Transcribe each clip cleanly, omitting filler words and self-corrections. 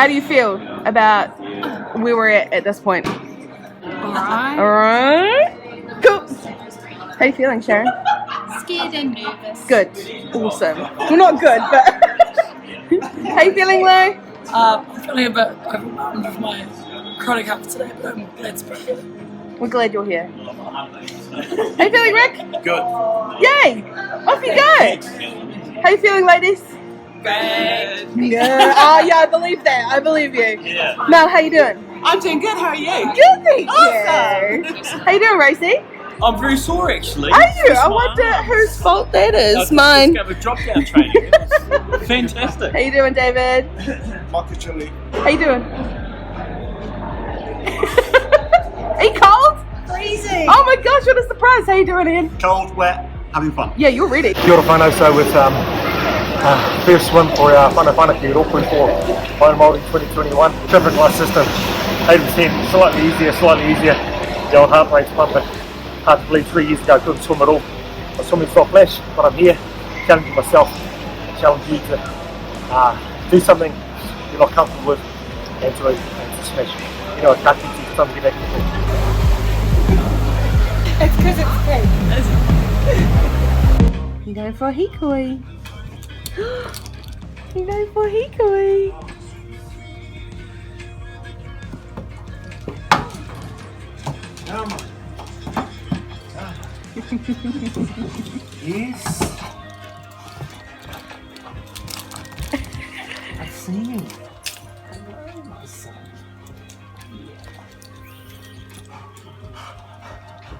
How do you feel about where we're at this point? Alright. Cool. How are you feeling, Sharon? Scared and nervous. Good. Awesome. Well, not good, but... How you feeling, Lo? I'm feeling a bit overwhelmed with my chronic health today, but I'm glad to be here. We're glad you're here. How you feeling, Rick? Good. Yay! Off you go! How you feeling, ladies? Bad. Yeah. Oh, yeah, I believe that. I believe you. Yeah. Mel, how you doing? I'm doing good, how are you? Good, thank Awesome. you. How you doing, Racy? I'm very sore actually. Are you? I wonder whose fault that is. Mine. Discovered drop-down training. It was fantastic. How you doing, David? Maka chili. How you doing? Are you cold? Freezing. Oh my gosh, what a surprise. How you doing, Ian? Cold, wet, having fun. Yeah, you're ready. Kia ora whānau, so with first swim for Whanake at Auckland for IronMāori 2021. Traffic light system, 80%, slightly easier. The old heart rate's pumping. Hard to believe 3 years ago I couldn't swim at all. My swimming's not flash, but I'm here, challenging myself, challenge you to do something you're not comfortable with and to smash. You know, I can't teach you something that you It's because it's big. You're going for a hikoi. You're going for a hikoi. Yes. I've seen it. Hello, my son.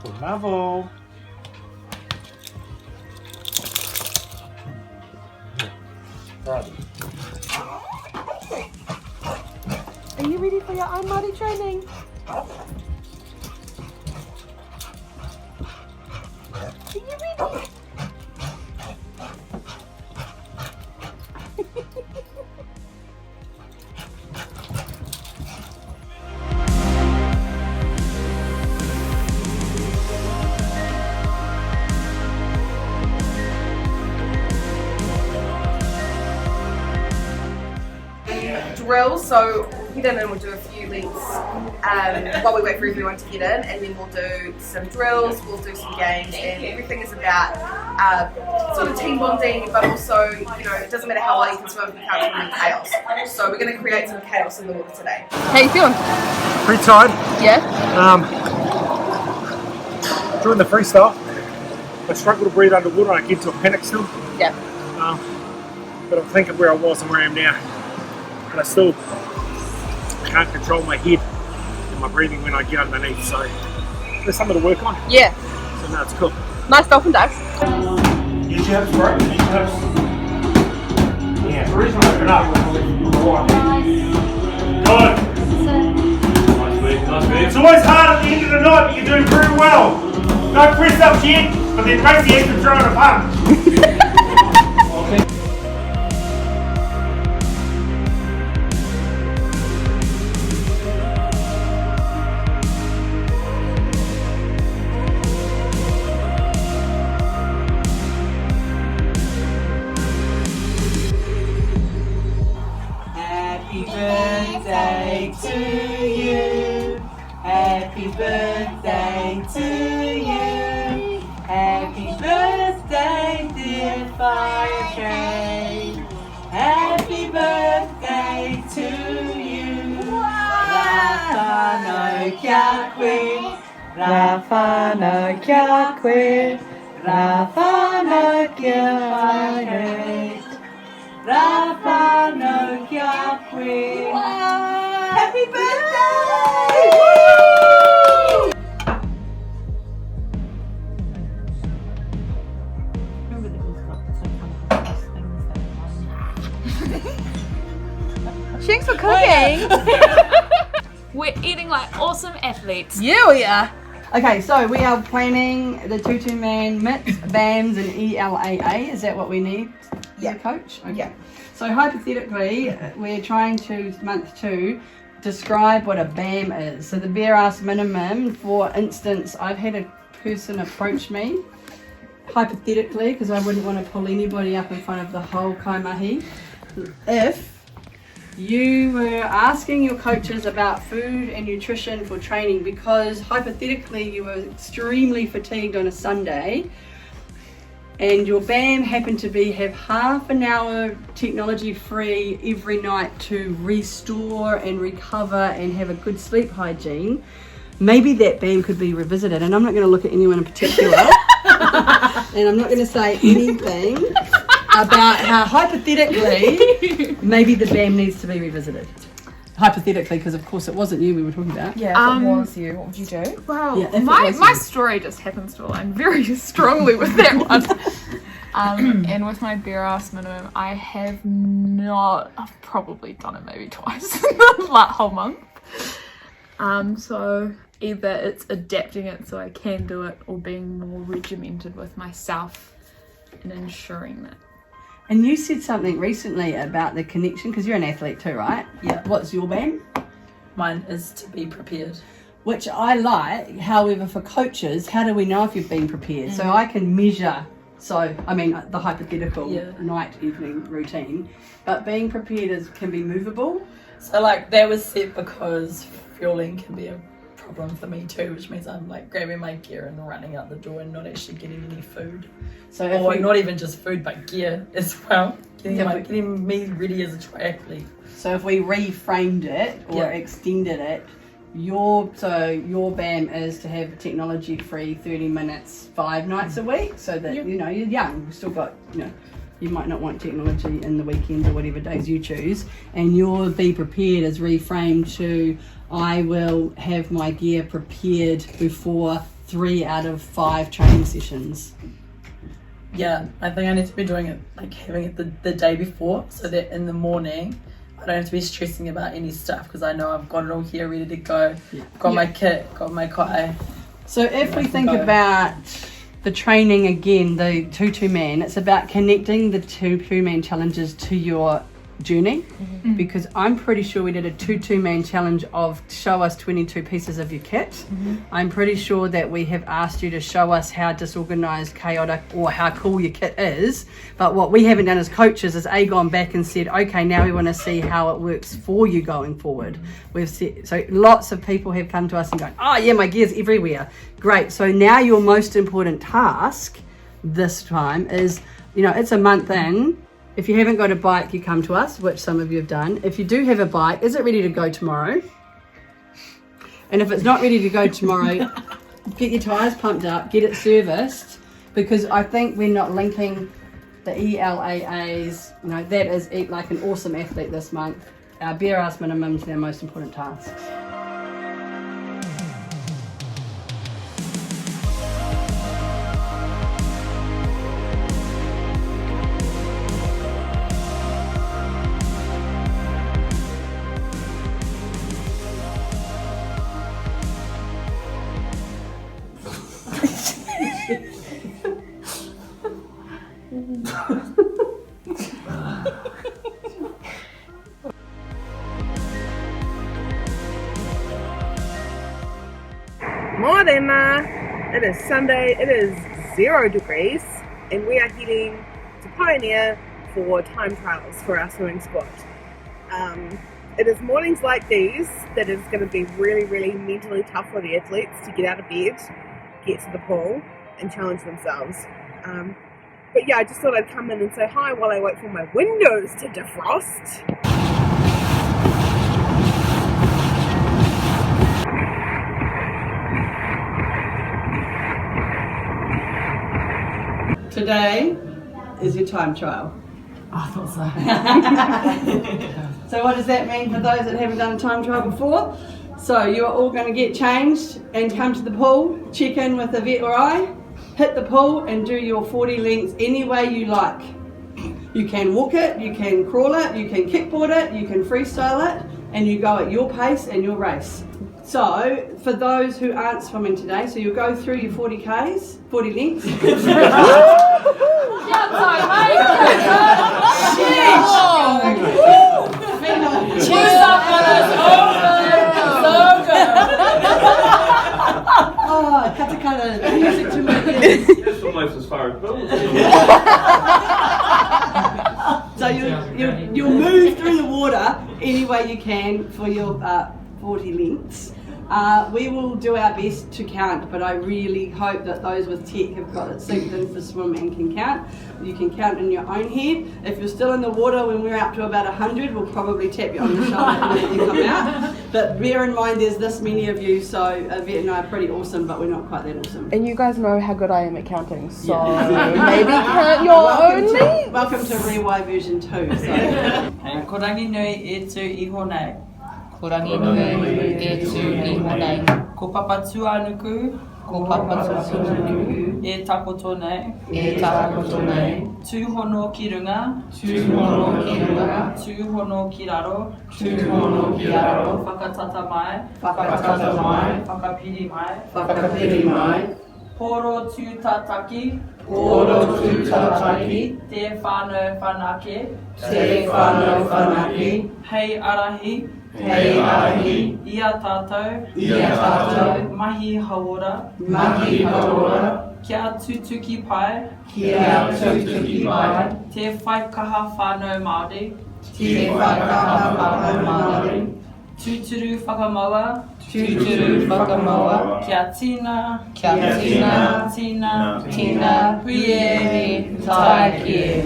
Good Marvel. Are you ready for your IronMāori training? Are you ready? Drills, so we'll get in and we'll do a few lengths while we wait for everyone to get in, and then we'll do some drills, we'll do some games, and everything is about sort of team bonding, but also, you know, it doesn't matter how well you can swim if you can't swim in chaos. So we're going to create some chaos in the water today. How you feeling? Pretty tired. Yeah? During the freestyle, I struggle to breathe underwater and I get into a panic still. Yeah. But I'm thinking where I was and where I am now. But I still can't control my head and my breathing when I get underneath, so there's something to work on. Yeah. So no, it's cool. Nice dolphin dives. Use your hips, bro. Use your hips. Yeah, the reason I open up. Good. Nice work. It's always hard at the end of the night, but you're doing very well. Don't press up yet, but then raise the extra throw in a pump. Happy birthday to you. Happy birthday to you. Happy birthday, dear Whanake. Happy birthday to you. Whānau kia koe. Whānau kia koe. Whānau kia Whanake. Whānau kia koe. Happy birthday! Thanks for cooking. We're eating like awesome athletes. Yeah, we are. Okay, so we are planning the Tutuman mitts, BAMs and ELAA. Is that what we need? Yeah. Coach? Okay. Yeah. So hypothetically, we're trying to, month 2, describe what a BAM is. So the bare ass minimum, for instance, I've had a person approach me, hypothetically, because I wouldn't want to pull anybody up in front of the whole kaimahi. If You were asking your coaches about food and nutrition for training because hypothetically you were extremely fatigued on a Sunday and your BAM happened to have half an hour technology free every night to restore and recover and have a good sleep hygiene. Maybe that BAM could be revisited, and I'm not going to look at anyone in particular and I'm not going to say anything about how hypothetically maybe the BAM needs to be revisited. Hypothetically, because of course it wasn't you we were talking about. Yeah, if it was you, what would you do? Well, Yeah, if it my was you. story just happens to align very strongly with that one. And with my bare ass minimum, I have not. I've probably done it maybe twice in the whole month. So either it's adapting it so I can do it, or being more regimented with myself and ensuring that. And you said something recently about the connection, because you're an athlete too, right? Yeah. What's your BAM? Mine is to be prepared. Which I like. However, for coaches, how do we know if you've been prepared? So I can measure. So, I mean, the hypothetical night, evening routine. But being prepared can be movable. So like that was set because fueling can be a problem for me too, which means I'm like grabbing my gear and running out the door and not actually getting any food. So Or not even just food, but gear as well. Getting me ready as a triathlete. So if we reframed it or extended it, your BAM is to have technology free 30 minutes 5 nights a week, so that you know you're young, you've still got, you know, you might not want technology in the weekends or whatever days you choose, and your be prepared is reframed to I will have my gear prepared before 3 out of 5 training sessions. Yeah, I think I need to be doing it, like having it the day before, so that in the morning I don't have to be stressing about any stuff because I know I've got it all here ready to go. Got my kit, got my kai. So if we think about the training again, the Tutuman, it's about connecting the Tutuman challenges to your journey, because I'm pretty sure we did a Tutuman challenge of show us 22 pieces of your kit. I'm pretty sure that we have asked you to show us how disorganized, chaotic, or how cool your kit is. But what we haven't done as coaches is gone back and said, okay, now we want to see how it works for you going forward. We've said, so lots of people have come to us and gone, oh yeah, my gear's everywhere. Great. So now your most important task this time is, you know, it's a month in. If you haven't got a bike, you come to us, which some of you have done. If you do have a bike, is it ready to go tomorrow? And if it's not ready to go tomorrow, get your tyres pumped up, get it serviced, because I think we're not linking the ELAAs, you know, that is Eat Like an Awesome Athlete this month. Our bare ass minimums are our most important tasks. Morning, it is Sunday, it is 0 degrees, and we are heading to Pioneer for time trials for our swimming squad. It is mornings like these that is going to be really, really mentally tough for the athletes to get out of bed, get to the pool, and challenge themselves. But yeah, I just thought I'd come in and say hi while I wait for my windows to defrost. Today is your time trial. I thought so. So what does that mean for those that haven't done a time trial before? So you are all going to get changed and come to the pool, check in with the vet or I, hit the pool and do your 40 lengths any way you like. You can walk it, you can crawl it, you can kickboard it, you can freestyle it, and you go at your pace and your race. So for those who aren't swimming today, so you'll go through your 40 lengths. Oh, katakata, music to my ears. That's almost as far as Bill. So you'll move through the water any way you can for your 40 lengths. We will do our best to count, but I really hope that those with tech have got it synced in for swim and can count. You can count in your own head. If you're still in the water when we're up to about 100, we'll probably tap you on the shoulder and let you come out. But bear in mind there's this many of you, so Yvette and I are pretty awesome, but we're not quite that awesome. And you guys know how good I am at counting, so maybe count your own leads. Welcome to Rewai version 2. So. Ko rangi nui e tu iho nei. Ko rangi nui e tu iho nei. Ko papatu anuku. Ko papatu anuku. E takoto nei. E takoto nei. Tūhono ki runga. Tūhono ki runga. Tūhono ki raro. Tūhono ki raro. Whakatata mai. Whakatata mai. Whakapiri mai. Whakapiri mai. Poro tūtataki. Poro tūtataki. Te whānau whanake. Te whānau whanake. Hei arahi. Hei arahi. Ia tātou. Ia tātou. Mahi hauora. Mahi hauora. Kia tutuki pai. Kia tutuki pai. Te whaikaha whānau Māori. Te whaikaha whānau Māori. Tūturu whakamaua. Tūturu whakamaua. Kia tina. Kia tina. Tina. Tina. Huie. Tai kie.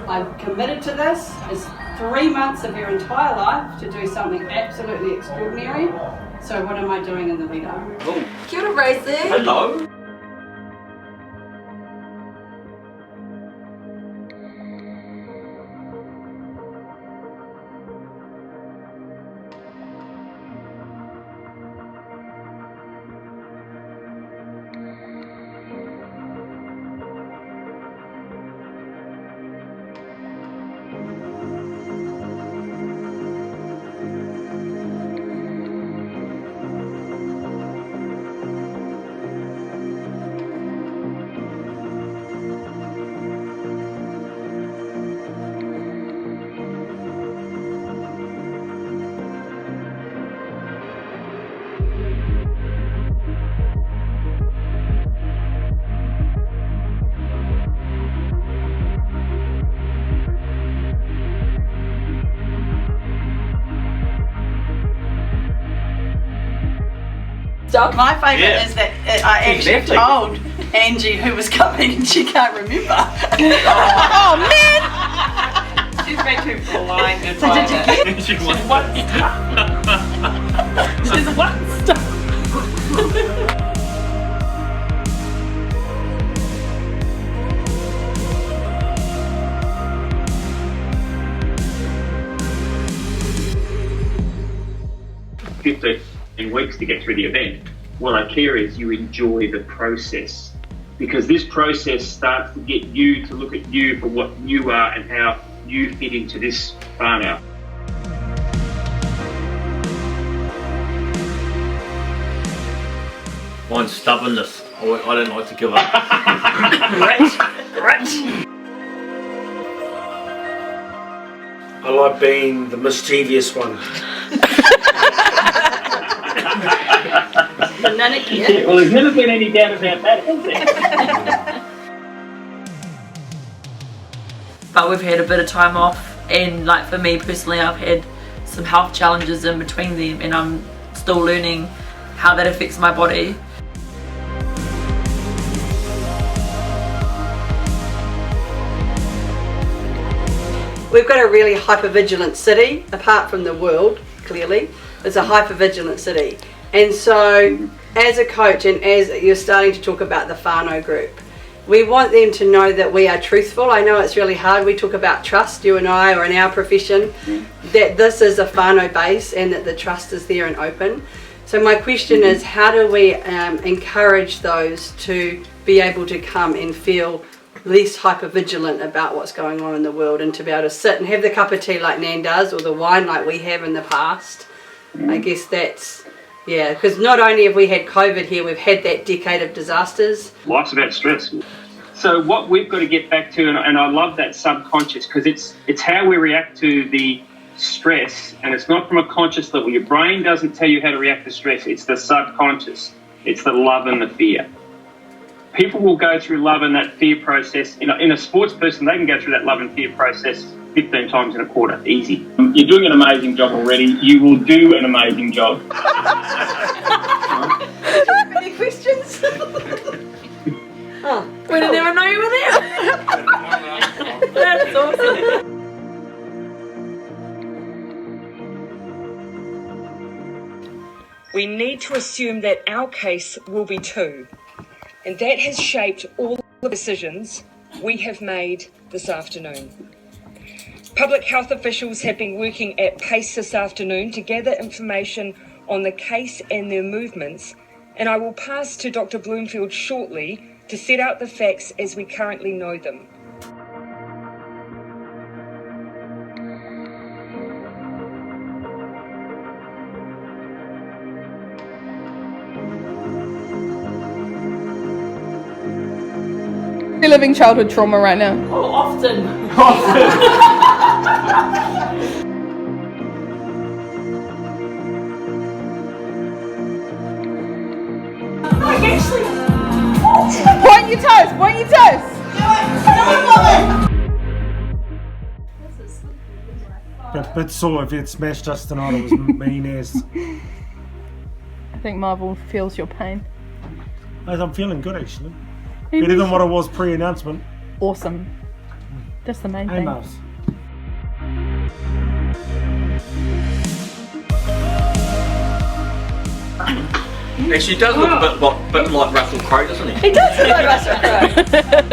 I've committed to this. It's 3 months of your entire life to do something absolutely extraordinary. So what am I doing in the lead up? Oh, Kia ora, Rosie. hello. My favourite is that I actually Exactly. told Angie who was coming and she can't remember. Oh man! She's way too polite and So did you get She was what? She's what? weeks to get through the event. What I care is you enjoy the process, because this process starts to get you to look at you for what you are and how you fit into this whānau. Mine's stubbornness. I don't like to give up. Great. I like being the mischievous one. Yeah, well, there's never been any doubt about that, has there? But we've had a bit of time off, and like for me personally, I've had some health challenges in between them, and I'm still learning how that affects my body. We've got a really hypervigilant city, apart from the world, clearly. It's a hypervigilant city. And so, as a coach and as you're starting to talk about the whānau group, we want them to know that we are truthful. I know it's really hard. We talk about trust, you and I, or in our profession, that this is a whānau base and that the trust is there and open. So my question is, how do we encourage those to be able to come and feel less hypervigilant about what's going on in the world, and to be able to sit and have the cup of tea like Nan does, or the wine like we have in the past? I guess that's, yeah, because not only have we had COVID here, we've had that decade of disasters. Life's about stress. So what we've got to get back to, and I love that subconscious, because it's how we react to the stress, and it's not from a conscious level. Your brain doesn't tell you how to react to stress. It's the subconscious. It's the love and the fear. People will go through love and that fear process. In a sports person, they can go through that love and fear process 15 times in a quarter. Easy. You're doing an amazing job already. You will do an amazing job. Any questions? Oh. We didn't even know you were there. That's awesome. We need to assume that our case will be too, and that has shaped all the decisions we have made this afternoon. Public health officials have been working at pace this afternoon to gather information on the case and their movements, and I will pass to Dr. Bloomfield shortly to set out the facts as we currently know them. You're living childhood trauma right now. Oh, often. Point your toes, point your toes. Bit sore if you'd smashed us tonight, it was mean as. I think Marvel feels your pain. I'm feeling good actually. Better than what I was pre-announcement. Awesome. That's the main thing. Mars. Actually, he does look a bit like Russell Crowe, doesn't he? He does look like Russell Crowe.